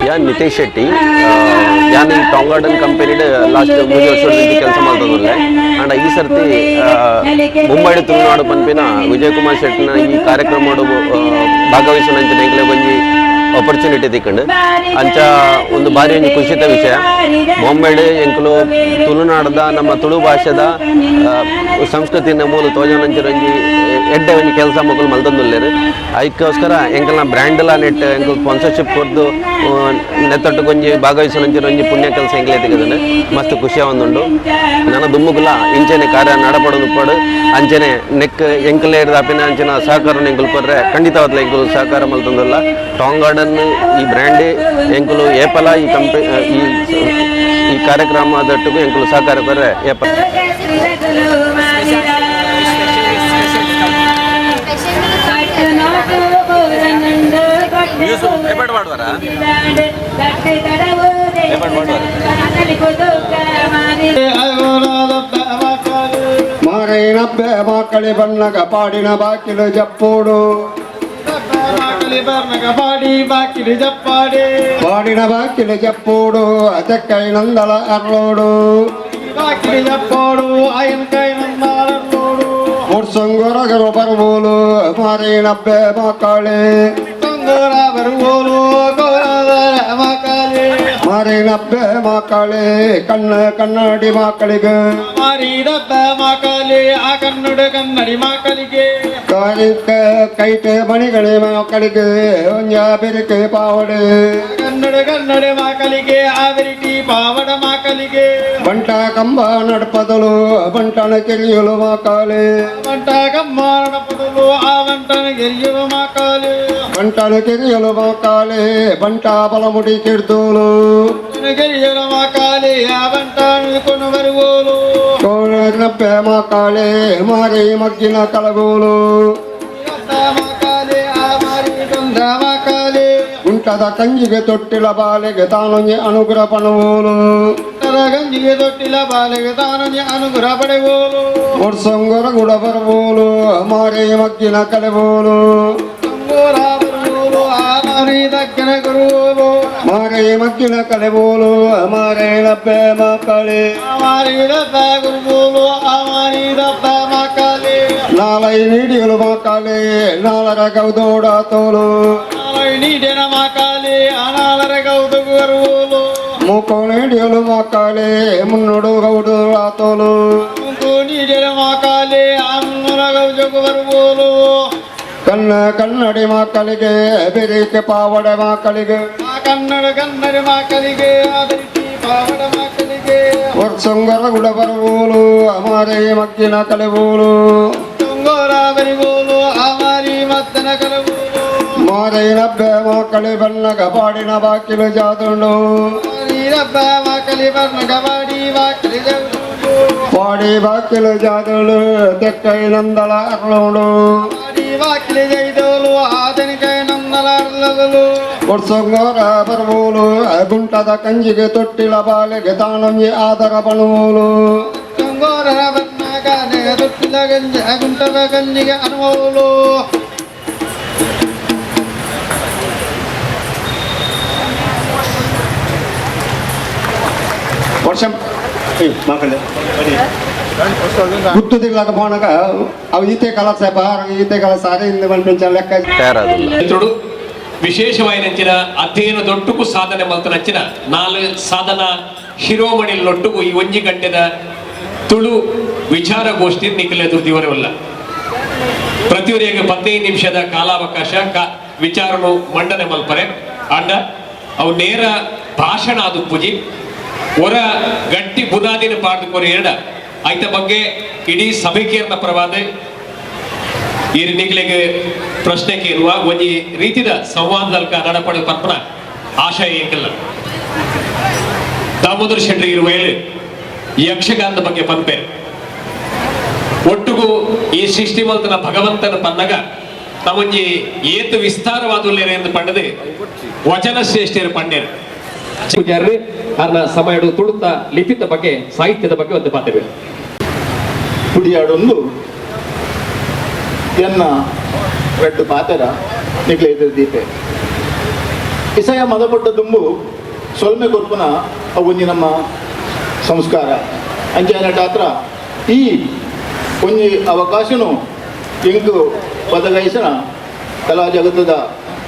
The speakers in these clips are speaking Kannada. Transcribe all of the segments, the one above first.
ಯಾನ್ ನಿತೇಶ್ ಶೆಟ್ಟಿ ಯಾನ್ ಈ ಟಾಂಗ್ ಗಾರ್ಡನ್ ಕಂಪನಿಡ್ ಲಾಸ್ಟ್ 3 ವರ್ಷದಿಂದ ಕೆಲಸ ಮಾಡ್ತದಲ್ಲ ಅಂಡ್ ಈ ಸರ್ತಿ ಮುಂಬೈ ತುಳುನಾಡು ಪನ್ಪಿನ ವಿಜಯ್ ಕುಮಾರ್ ಶೆಟ್ಟಿನ ಈ ಕಾರ್ಯಕ್ರಮ ಭಾಗವಹಿಸುವಂತ ಒಂಜಿ ಆಪರ್ಚುನಿಟಿ ತಿಕ್ಕೊಂಡು ಅಂಚ ಒಂದು ಬಾರಿ ಒಂದು ಖುಷಿತ ವಿಷಯ ಬಾಂಬೆಡ್ ಎಂಕಲು ತುಳುನಾಡದ ನಮ್ಮ ತುಳು ಭಾಷೆದ ಸಂಸ್ಕೃತಿನ ಮೂಲ ತೋಜನಂಚಿರಂಜಿ ಎಡ್ಡೆ ಒಂದು ಕೆಲಸ ಮಕ್ಕಳು ಮಲ್ತಂದುಲ್ಲೇರು ಅದಕ್ಕೋಸ್ಕರ ಎಂಕಲ್ನ ಬ್ರ್ಯಾಂಡ್ಲ ನೆಟ್ ಎಂಕಲ್ ಸ್ಪಾನ್ಸರ್ಶಿಪ್ ಕೊಡ್ದು ನೆತ್ತಟ್ಟು ಕೊಂಜಿ ಭಾಗವಹಿಸುವಂಚಿರಂಜಿ ಪುಣ್ಯ ಕೆಲಸ ಎಂಕಲೇ ತೆಗೆದನೆ ಮಸ್ತ್ ಖುಷಿಯ ಒಂದುಂಡು ನನ್ನ ದುಮ್ಮುಗುಲ ಇಂಚೆನೆ ಕಾರ್ಯ ನಡಪಡೋದು ಉಪ್ಪಡು ಅಂಚೆನೆ ನೆಕ್ ಎಂಕಲೇ ಅಪಿನ ಅಂಚಿನ ಸಹಕಾರ ಎಂಕಲ್ ಕೊರ್ರೆ ಖಂಡಿತವಾದ್ಲ ಎಂಕಲು ಸಹಕಾರ ಮಲ್ತಂದಲ್ಲ ಟಾಂಗ್ ಗಾರ್ಡನ್ ಈ ಬ್ರ್ಯಾಂಡ್ ಎಂಕಲು ಏಪಲ ಈ ಕಾರ್ಯಕ್ರಮದಟ್ಟಿಗೂ ಎಂಕಲು ಸಹಕಾರ ಕೊರ್ರೆ ಏಪಲ ಮಾರೇನಬ್ಬೆ ಮಕ್ಕಳಿ ಬಣ್ಣಗ ಪಾಡಿನ ಬಾಕಿಲು ಜಪ್ಪೋಡು ಪಾಡಿನ ಬಾಕಿಲು ಜಪ್ಪೋಡು ಅದಕ್ಕೈ ನಂದಲ ಅರ್ಲೋಡು ಬಾಕಿಲು ಜಪ್ಪೋಡು ಆಯನ್ ಕೈ ನಂದಲ ಅರ್ಲೋಡು ಮುರ್ಸಂಗೊರಗರು ಬರ್ಬೋಲು ಮಾರೇನಬ್ಬೆ ಮಕ್ಕಳೇ ಸಂಗೊರ ಬರ್ಬೋಲು ಮಾರಿನಬ್ಬೆ ಮಕ್ಕಳೇ ಕನ್ನಡಿ ಮಕ್ಕಳಿಗೆ ಮಾರಿನಬ್ಬೆ ಮಕ್ಕಳೇ ಆ ಕನ್ನಡಿ ಮಕ್ಕಳಿಗೆ ಕೈಟೆ ಮಣಿಗಳೇ ಮಕ್ಕಳಿಗೆ ಒಂಜ ಬೆರಿಕೆ ಪಾವಡೆ ಕನ್ನಡ ಮಕ್ಕಳಿಗೆ ಆ ಬೆರಿಕೆ ಪಾವಡ ಮಕ್ಕಳಿಗೆ ಬಂಟ ಕಂಬ ನಡಪದಲು ಬಂಟನ ಕೆರಿಯಲು ಮಕ್ಕಳೇ ಬಂಟ ಕಂಬ ನಡಪದಲು ಆ ಬಂಟನ ಕೆರಿಯಲು ಮಕ್ಕಳೇ ಬಂಟನ ಕೆರಿಯಲು ಮಕ್ಕಳೇ ಬಂಟ ಬಲಮುಡಿ ಕಿಡ್ದೋಲು ಗೆರಿಯಲು ಮಕ್ಕಳೇ ಆ ಬಂಟ ಕೊಂಡು ಬರುವೋಲು ಕೋಣಪ್ಪೆ ಮಕ್ಕಳೇ ಮಾರಿ ಮಗ್ಗಿನ ಕಳಗೋಲು ಉಂಟದ ಕಂಜಿಗೆ ತೊಟ್ಟಿಲ ಬಾಲೆಗೆ ತಾನೊಂಜೆ ಅನುಗ್ರಹ ಪಣವೋಲು ಗಂಜಿಗೆ ತೊಟ್ಟಿಲ ಬಾಲೆಗೆ ತಾನೊಂಜೆ ಅನುಗ್ರಹ ಪಡೆವೋಲು ಒಡ್ಸಂಗೊರ ಗುಡ ಬರಬೋಲು ಮಾರಿ ಮಗ್ಗಿನ ಕಲೆಬೋಲು ದಕ್ಕಿನ ಗುರುವೋಲು ಮಾರೇ ಮಗ್ಗಿನ ಕಲೆಬೋಲು ಮಾರೇ ಡಬ್ಬೆ ಮಕ್ಕಳೇ ಮಾರಿ ಡಬ್ಬೆ ಗುರುಬೋಲು ಮಾರಿ ಡಬ್ಬೆ ಮಕ್ಕಳೇ ನಾಲೈ ನೀಡಿಯಲು ಮಕ್ಕಳೇ ನಾಲರ ಗೌದೋಡ ತೋಲು ನಾಲೈ ನೀಡಿನ ಮಕ್ಕಳೇ ಅನಾಲರ ಗೌದು ಬರುವೋಲು ಮೂಕು ನೀಡಿಯಲು ಮಕ್ಕಳೇ ಮುನ್ನೋಡು ಗೌದೋಡ ತೋಲು ಮೂಕು ನೀಡಿನ ಮಕ್ಕಳೇ ಮುನ್ನೂರ ಗೌಜು ಬರುವೋಲು ಕನ್ನಡಿ ಮಕ್ಕಳಿಗೆ ಬೆರಿಕೆ ಪಾವಡ ಮಕ್ಕಳಿಗೆ ಕನ್ನಡಿ ಮಕ್ಕಳಿಗೆ ಬೆರಿಕೆ ಪಾವಡ ಮಕ್ಕಳಿಗೆ ವರ್ಷಂಗರ ಗುಡ ಬರುವೋಲು ಅಮಾರಿ ಮಗ್ಗಿನ ಕಲೆಬೋಲು ತುಂಗೋರ ಬರಿಬೋಲು ಅಮಾರಿ ಮತ್ತನ ಕಲೆಬೋಲು ಮಾರೈನಬ್ಬೆ ಮಕ್ಕಳಿ ಬಣ್ಣಗ ಬಾಡಿನ ಬಾಕಿಲು ಜಾದುಂಡು ಮಾರೈನಬ್ಬೆ ಮಕ್ಕಳಿ ಬಣ್ಣಗ ಬಾಡಿ ಬಾಕಿಲು ಜಾದುಂಡು ಬಾಡಿ ಬಾಕಿಲು ಜಾದುಳು ತೆಕ್ಕೈ ನಂದಳ ಅರ್ಲೋಡು ಬಾಕಿಲು ಜೈದೋಲು ಆತನಿಕೈ ನಂದಲ ಅರ್ಲಗಲು ಒಡ್ಸಂಗೋರ ಬರ್ಬೋಲು ಗುಂಟದ ಕಂಜಿಗೆ ತೊಟ್ಟಿಲ ಬಾಲೆಗೆ ತಾನೊಂಜಿ ಆದರ ಬಣುವೋಲು ಸಂಗೋರ ಬಣ್ಣಗಾನೆ ತೊಟ್ಟಿಲ ಗಂಜಿ ಗುಂಟದ ಕಂಜಿಗೆ ಅನುವೋಲು ವರ್ಷಂ ಮಕ್ಕಳೇ ಗುರ್ತುದಿಲ್ಲದ పోనక అవి ఈతే కల సేపార ఈతే కల సారే ఇంద పంపించాలి లెక్క మిత్రుడు విశేషమైన అధ్యయన దొట్టుకు సాధన మల్తనచ్చిన 4 ಸಾಧನ ಶಿರೋಮಣಿಲೊಟ್ಟುಗು ಈ ಒಂಜಿ ಗಂಟೆದ ತುಳು ವಿಚಾರಗೋಷ್ಠಿ ನಿಖಿಲೆದು ದಿವರವಲ್ಲ ಪ್ರತಿಯೊರಿಗೆ 15 ನಿಮಿಷದ ಕಾಲಾವಕಾಶ ವಿಚಾರನು ಮಂಡನೆ ಮಲ್ಪರೆ ಅಂಡ ಅವು ನೇರ ಭಾಷಣ ಅದು ಪೂಜಿ ಹೊರ ಗಟ್ಟಿ ಬುನಾದಿನ ಪಾಡ್ದುಕೊರಿ ಎರಡ ಐತ ಬಗ್ಗೆ ಇಡೀ ಸಭೆಕೇರ್ನ ಪ್ರವಾದ ಈ ನಿಖಿಲೆಗೆ ಪ್ರಶ್ನೆ ಕೇಳುವ ಒಂದು ರೀತಿಯ ಸಂವಾದದಲ್ಕ ನಡಪಡ ಕಲ್ಪನ ಆಶಯ ಏಕಲ್ಲ ದಾಮೋದರ ಶೆಟ್ಟಿ ಇರುವ ಯಕ್ಷಗಾನದ ಬಗ್ಗೆ ಪಂಪೆ ಒಟ್ಟುಗೂ ಈ ಸೃಷ್ಟಿ ಮಲ್ತನ ಭಗವಂತನ ಪನ್ನಗ ತಮಂಜಿ ಏತು ವಿಸ್ತಾರವಾದುಲ್ಲೇರೆ ಎಂದು ಪಂಡದೆ ವಚನ ಶ್ರೇಷ್ಠರು ಪಂಡೇರು ಅನ್ನ ಸಮಯ ತುಳುತ್ತ ಲಿಖಿತ ಬಗ್ಗೆ ಸಾಹಿತ್ಯದ ಬಗ್ಗೆ ಒಂದು ಮಾತೇವೆ ಕುಡಿಯಾಡೊಂದು ಎನ್ನ ರೆಡ್ಡು ಪಾತೆರ ನಿಗ್ಲೆ ಎದುರು ದೀಪೆ ಇಸಯ ಮದಪಟ್ಟ ದುಂಬು ಸೊಲ್ಮೆ ಕೊರ್ಪುನ ಒಂಜಿ ನಮ್ಮ ಸಂಸ್ಕಾರ ಅಂಚೆನಟ ಹತ್ರ ಈ ಒಂಜಿ ಅವಕಾಶನು ಎಂಕು ಪದಗೈಸನ ಕಲಾ ಜಗತ್ತದ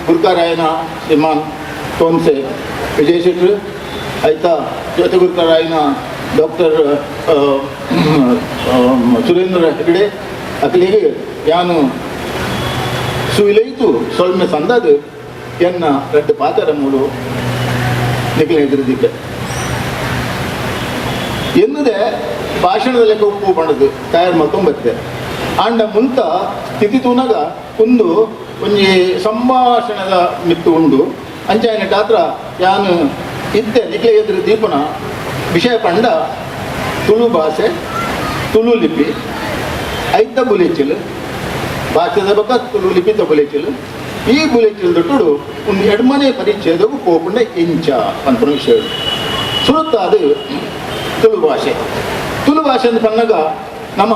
ಗುರುಕರಾಯನ ಶ್ರೀಮಾನ್ ತೋನ್ಸೆ ವಿಜಯ ಶೆಟ್ರು ಆಯ್ತಾ ಜೊತೆ ಗುರುಕರಾಯನ ಡಾಕ್ಟರ್ ಸುರೇಂದ್ರ ಹೆಗಡೆ ಅಕಲಿಗೆ ಯಾನು ಸುಯಿಲೈತು ಸೊಲ್ಮೆ ಸಂದದು ಎನ್ನ ರೆಡ್ಡು ಪಾತರ ಮೂಡು ನಿಖಿಲ ಎದುರಿದ್ದಿದ್ದೆ ಎನ್ನದೆ ಭಾಷಣದ ಲೆಕ್ಕ ಉಪ್ಪು ಪಣದು ತಯಾರು ಮಾಡ್ಕೊಂಬತ್ತೆ ಆಂಡ ಮುಂತ ಸ್ಥಿತಿ ತೂನಾಗ ಒಂದು ಒಂಜಿ ಸಂಭಾಷಣದ ಮಿತ್ತು ಉಂಡು ಅಂಚಾಯನ ಗಾತ್ರ ಯಾನು ಇದ್ದೆ ನಿಖಿಲ ಎದುರು ದೀಪನ ವಿಷಯ ಪಂಡ ತುಳು ಭಾಷೆ ತುಳು ಲಿಪಿ ಐತ ಬುಲೆಚಿಲ್ ಭಾಷೆದ ಬಕ್ಕ ತುಳು ಲಿಪಿ ಬುಲೆಚಿಲ್ ಈ ಬುಲೆಚಿಲ್ ದೊಡ್ಡು ಒಂದು ಎಡ್ಮನೆ ಪರಿಚಯದವು ಪೋಪುಂಡ ಇಂಚ ಅಂತ ವಿಷಯ ಸುರುತ್ತ ಅದು ತುಳು ಭಾಷೆ ಅಂತ ಪನ್ನಗ ನಮ್ಮ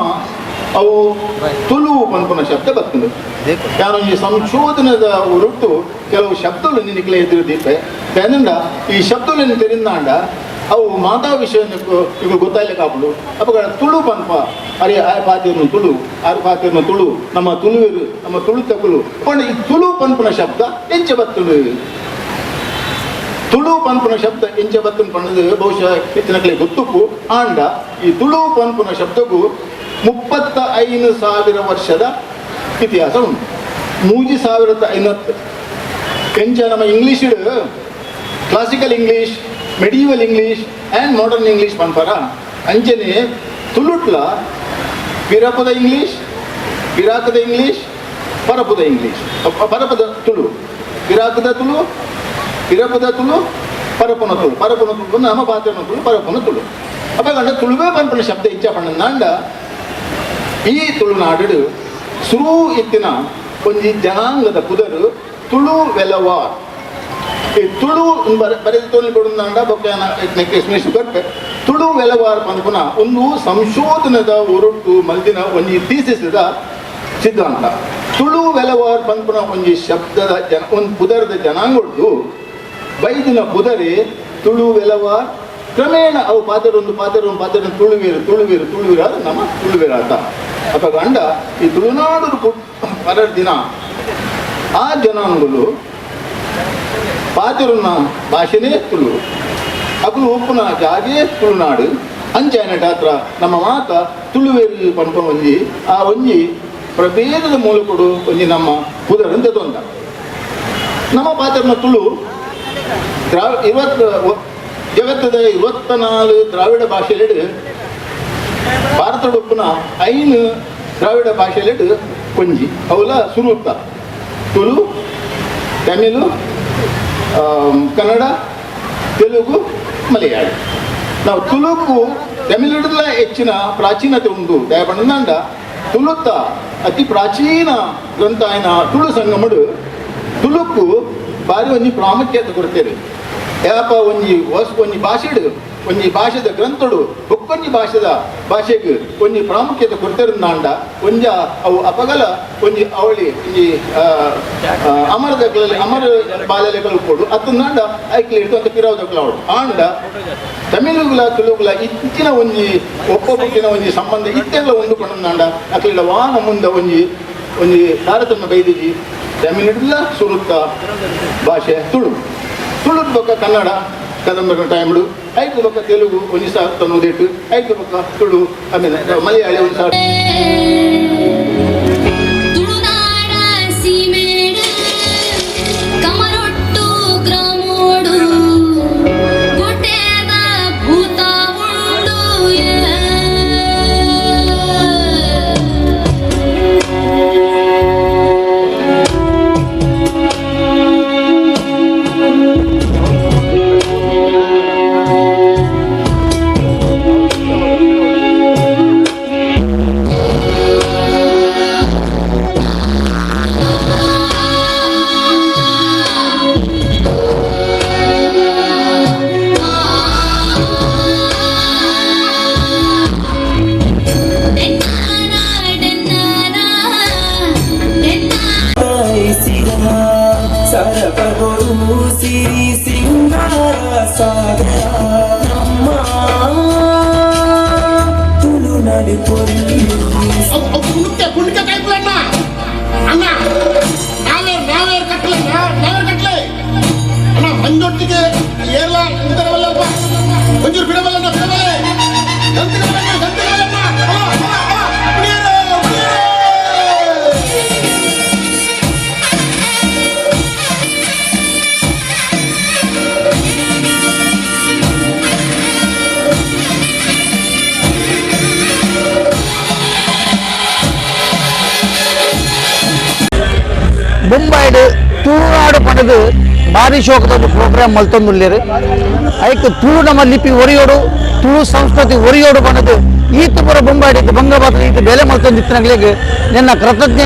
ಅವು ತುಳು ಪನ್ಪುನ ಶಬ್ದ ಬರ್ತದೆ ಯಾರು ಈ ಸಂಶೋಧನದ ಹೊರಟು ಕೆಲವು ಶಬ್ದಗಳು ನಿನಗೆ ಎದುರು ದೀಪೆ ಬೇನಂಡ ಈ ಶಬ್ದಗಳನ್ನು ತೆರಿಂದಾಂಡ ಅವು ಮಾತಾ ವಿಷಯ ಈಗ ಗೊತ್ತಾಯ್ಲಿಕ್ಕೆ ಹಾಪುಡು ಅಪ್ಪಗಳ ತುಳು ಪನ್ಪ ಅರೆ ಆ ಪಾತಿರ್ನು ತುಳು ಆರು ಪಾತಿರ್ನು ತುಳು ನಮ್ಮ ತುಳುವಿರು ನಮ್ಮ ತುಳು ತಗುಲು ಕೊಂಡು ಈ ತುಳು ಪನ್ಪುನ ಶಬ್ದ ಎಂಚ ಬತ್ತುಡು ತುಳು ಪನ್ಪುನ ಶಬ್ದ ಎಂಚ ಬತ್ತನ್ ಪಣ್ಣದು ಬಹುಶಃ ಹೆಚ್ಚಿನಗಳಿಗೆ ಗೊತ್ತುಪ್ಪು ಆಂಡ ಈ ತುಳು ಪನ್ಪುನ ಶಬ್ದಕ್ಕೂ 35,000 ವರ್ಷದ ಇತಿಹಾಸ ಉಂಟು 3,500 ಎಂಚ ನಮ್ಮ English classical English medieval English and modern English ಪನ್ಪರ ಅಂಚನೆ ತುಳುಟ್ಲ ಪಿರಪದ ಇಂಗ್ಲೀಷ್ ಪಿರಾಕದ ಇಂಗ್ಲೀಷ್ ಪರಪದ ಇಂಗ್ಲೀಷ್ ಪರಪದ ತುಳು ಪಿರಾಕದ ತುಳು ಪಿರಪದ ತುಳು ಪರಪನ ತುಳು ನಮ್ಮ ಪಾತ್ರನ ತುಳು ಪರಪನ ತುಳು ಅಪ್ಪಗಂಡ ತುಳುವೇ ಪನ್ಪನ ಶಬ್ದ ಇಚ್ಛಾ ಪಣ್ಣಂದಾಂಡ ಈ ತುಳುನಾಡು ಸುರು ಇತ್ತಿನ ಒಂಜಿ ಜನಾಂಗದ ಪುದರು ತುಳು ವೆಲವಾರ್ ಈ ತುಳು ಬರೆದು ತೊಂದು ಕೊಡುಂದಾಂಡ ಬೊಕ್ಕ ಎಕ್ಸ್ಪ್ಲೇಷನ್ ಕೊಟ್ಟೆ ತುಳು ವೆಲವಾರ್ ಪನ್ಪುನ ಒಂದು ಸಂಶೋಧನದ ಹೊರಟು ಮಲ್ದಿನ ಒಂಜಿ ಥೀಸಿಸ್ದ ಸಿದ್ಧಾಂತ ತುಳು ವೆಲವಾರ್ ಪನ್ಪುನ ಒಂಜಿ ಶಬ್ದದ ಒಂದು ಪುದರದ ಜನಾಂಗದ್ದು ಬೈದಿನ ಪುದರೆ ತುಳು ವೆಲವಾರ್ ಕ್ರಮೇಣ ಅವು ಪಾತ್ರ ತುಳುವೀರು ಅದು ನಮ್ಮ ತುಳುವೀರ ಅರ್ಥ ಅಪ್ಪ ಗಂಡ ಈ ತುಳುನಾಡು ಪರರ ದಿನ ಆ ಜನಾಂಗಗಳು ಪಾತಿರುನ ಭಾಷೆನೇ ತುಳು ಅಗಲು ಉಪ್ಪುನ ಜಾಗೇ ತುಳುನಾಡು ಅಂಚಾಯನ ಹತ್ರ ನಮ್ಮ ಮಾತ ತುಳುವೇರು ಪನ್ಪ ಒಂಜಿ ಆ ಒಂಜಿ ಪ್ರಭೇದದ ಮೂಲಕಡು ಒಂಜಿ ನಮ್ಮ ಪುದರಂತ ತೊಂದ ನಮ್ಮ ಪಾತ್ರನ ತುಳು ಜಗತ್ತದ 24 ದ್ರಾವಿಡ ಭಾಷೆಲೆಡು ಭಾರತದ ಉಪ್ಪುನ 5 ದ್ರಾವಿಡ ಭಾಷೆಲೆಡು ಒಂಜಿ ಅವಲ ಸುರುತ್ತ ತುಳು ತಮಿಳು ಕನ್ನಡ ತೆಲುಗು ಮಲಯಾಳಿ ನಾವು ತುಳುಕು ತಮಿಳಿಡ್ಲ ಹೆಚ್ಚಿನ ಪ್ರಾಚೀನತೆ ಉಂಟು ದಯಪಂಡ ತುಳುತ್ತ ಅತಿ ಪ್ರಾಚೀನ ಗ್ರಂಥ ಆಯ್ನ ತುಳು ಸಂಗಮಡು ತುಳುಕು ಬಾರಿ ಒಂಜಿ ಪ್ರಾಮುಖ್ಯತೆ ಕೊಡ್ತೇವೆ ಯಾಪ ಒಂಜಿ ಭಾಷೆದ ಗ್ರಂಥಡು ಒಕ್ಕೊಂಜಿ ಭಾಷೆಗೆ ಒಂಜಿ ಪ್ರಾಮುಖ್ಯತೆ ಕೊಡ್ತಿರಂದಾಂಡ ಒಂಜ ಅವು ಅಪಗಲ ಒಂಜಿ ಅವಳಿ ಒಂಜಿ ಅಮರ ಬಾಲ್ಯಗಳು ಕೊಡು ಅತ್ತಂದಾಂಡ ಐಕ್ಲಿ ಇಟ್ಟು ಅಂತ ಪಿರಾವದಕ್ಲ ಅವಳು ಆಂಡ ತಮಿಳುಗಳ ತುಳುಗಳ ಇತ್ತಿನ ಒಂಜಿ ಒಪ್ಪೊಟ್ಟಿನ ಒಂಜಿ ಸಂಬಂಧ ಇತ್ತೆಲ್ಲ ಹೊಂದುಕೊಂಡಂದಾಂಡ ಅಕ್ಲಿಡ ವಾನ ಮುಂದೆ ಒಂಜಿ ತಾರತಮ್ಯ ಬೈದಿಜಿ ತಮಿಳಿಡ್ಲ ಸುರುತ್ತ ಭಾಷೆ ತುಳುದ್ ಬೊಕ್ಕ ಕನ್ನಡ ಕದಂಬರ ಟೈಮ್ಡು ಐದು ಬೊಕ್ಕ ತೆಲುಗು ಒಂಜಿ ಸಾವಿರ ತೊನ್ನೂದೆಟ್ಟು ಐದು ಬೊಕ್ಕ ತುಳು ಆಮೇಲೆ ಮಲಯಾಳಿ ಒಂದು ಸಾವಿರ ಸಾಗರ ನಮ್ಮ ತುಳುನಾಡು ಪೊಲ್ಲಿ ಕುಣಿಕೆ ಕೈಪುಲಣ್ಣ ಅಣ್ಣ ನಾವೇ ಕಟ್ಲೆ ಅಣ್ಣ ಮಂಜೊಟ್ಟಿಗೆ ಏರ್ಲ ಇಂತರವಲ್ಲಪ್ಪ ಒಂಚೂರು ಬಿಡವಲ್ಲ ಮುಂಬೈಡ್ ತುಳುನಾಡು ಪಂಡದು ಭಾರಿ ಶೋಕದ ಪ್ರೋಗ್ರಾಮ್ ಮಲ್ತೊಂದುಲ್ಲೇರು ಐಕ್ ತುಳು ನಮ್ಮ ಲಿಪಿ ಒರಿಯೋಡು ತುಳು ಸಂಸ್ಕೃತಿ ಒರಿಯೋಡು ಪಂಡದು ಈತ ಪುರ ಮುಂಬೈಡ್ ಬಂಗಬಾತ ಈತ ಬೆಲೆ ಮಲ್ತೊಂದಿತ್ತಿನಗಳಿಗೆ ನಿನ್ನ ಕೃತಜ್ಞ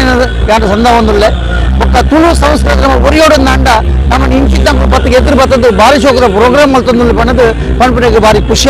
ಯಾಟ ಸಂದ ಹೊಂದುಲ್ಲೆ ಬೊಕ್ಕ ತುಳು ಸಂಸ್ಕೃತಿ ನಮ್ಮ ಒರಿಯೋಡು ನಾಂಡ ನಮ್ಮ ಇಂಚಿತ ಬತ್ತಿಗೆ ಎದುರು ಬತ್ತದು ಭಾರಿ ಶೋಕದ ಪ್ರೋಗ್ರಾಮ್ ಮಲ್ತೊಂದುಲ್ಲೆ ಪಂಡದು ಪಂಪನೆಗೆ ಭಾರಿ ಖುಷಿ